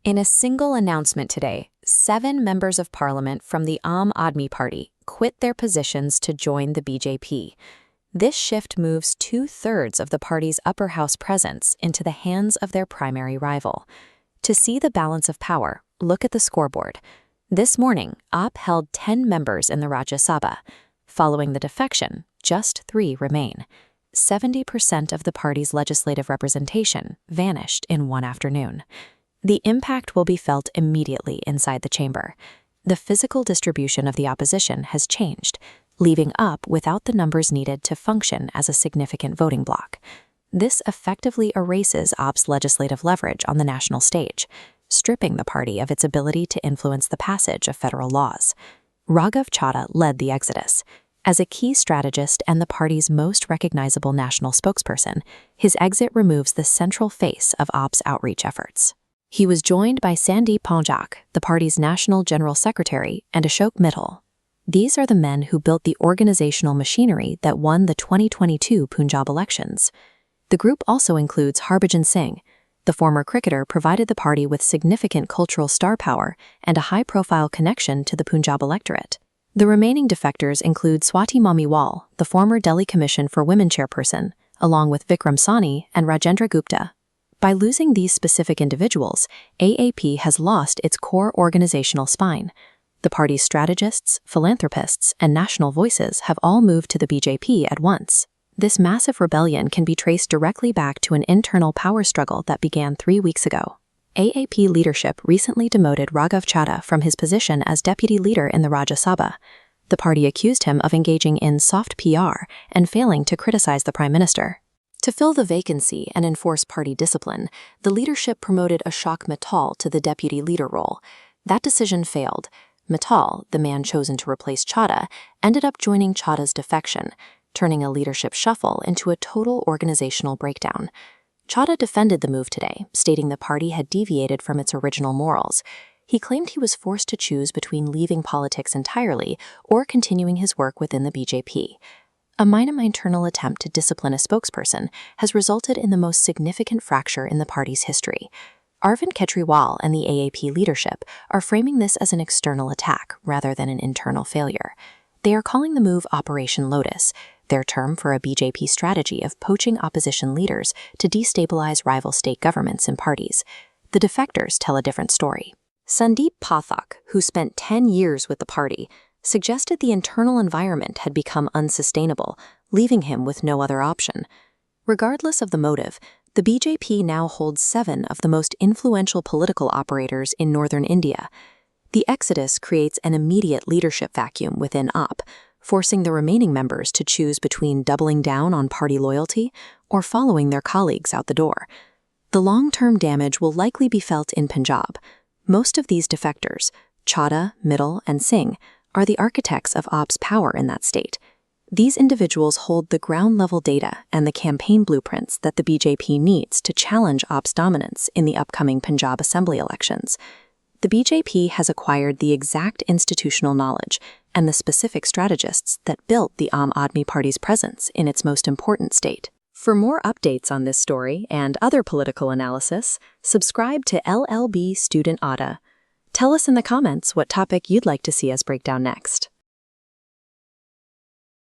In a single announcement today, 7 members of parliament from the Aam Aadmi Party quit their positions to join the BJP. This shift moves 2/3 of the party's upper house presence into the hands of their primary rival. To see the balance of power, look at the scoreboard. This morning, AAP held 10 members in the Rajya Sabha. Following the defection, just 3 remain. 70% of the party's legislative representation vanished in one afternoon. The impact will be felt immediately inside the chamber. The physical distribution of the opposition has changed, leaving AAP without the numbers needed to function as a significant voting bloc. This effectively erases AAP's legislative leverage on the national stage, stripping the party of its ability to influence the passage of federal laws. Raghav Chadha led the exodus. As a key strategist and the party's most recognizable national spokesperson, his exit removes the central face of AAP's outreach efforts. He was joined by Sandeep Pathak, the party's national general secretary, and Ashok Mittal. These are the men who built the organizational machinery that won the 2022 Punjab elections. The group also includes Harbhajan Singh. The former cricketer provided the party with significant cultural star power and a high-profile connection to the Punjab electorate. The remaining defectors include Swati Mamiwal, the former Delhi Commission for Women chairperson, along with Vikram Sani and Rajendra Gupta. By losing these specific individuals, AAP has lost its core organizational spine. The party's strategists, philanthropists, and national voices have all moved to the BJP at once. This massive rebellion can be traced directly back to an internal power struggle that began 3 weeks ago. AAP leadership recently demoted Raghav Chadha from his position as deputy leader in the Rajya Sabha. The party accused him of engaging in soft PR and failing to criticize the prime minister. To fill the vacancy and enforce party discipline, the leadership promoted Ashok Mittal to the deputy leader role. That decision failed. Mittal, the man chosen to replace Chadha, ended up joining Chadha's defection, turning a leadership shuffle into a total organizational breakdown. Chadha defended the move today, stating the party had deviated from its original morals. He claimed he was forced to choose between leaving politics entirely or continuing his work within the BJP. A minor internal attempt to discipline a spokesperson has resulted in the most significant fracture in the party's history. Arvind Kejriwal and the AAP leadership are framing this as an external attack rather than an internal failure. They are calling the move Operation Lotus, their term for a BJP strategy of poaching opposition leaders to destabilize rival state governments and parties. The defectors tell a different story. Sandeep Pathak, who spent 10 years with the party, suggested the internal environment had become unsustainable, leaving him with no other option. Regardless of the motive, the BJP now holds 7 of the most influential political operators in northern India. The exodus creates an immediate leadership vacuum within AAP, forcing the remaining members to choose between doubling down on party loyalty or following their colleagues out the door. The long-term damage will likely be felt in Punjab. Most of these defectors, Chadha, Mittal, and Singh, are the architects of AAP's power in that state. These individuals hold the ground-level data and the campaign blueprints that the BJP needs to challenge AAP's dominance in the upcoming Punjab Assembly elections. The BJP has acquired the exact institutional knowledge and the specific strategists that built the Aam Aadmi Party's presence in its most important state. For more updates on this story and other political analysis, subscribe to LLB Student Ada. Tell us in the comments what topic you'd like to see us break down next.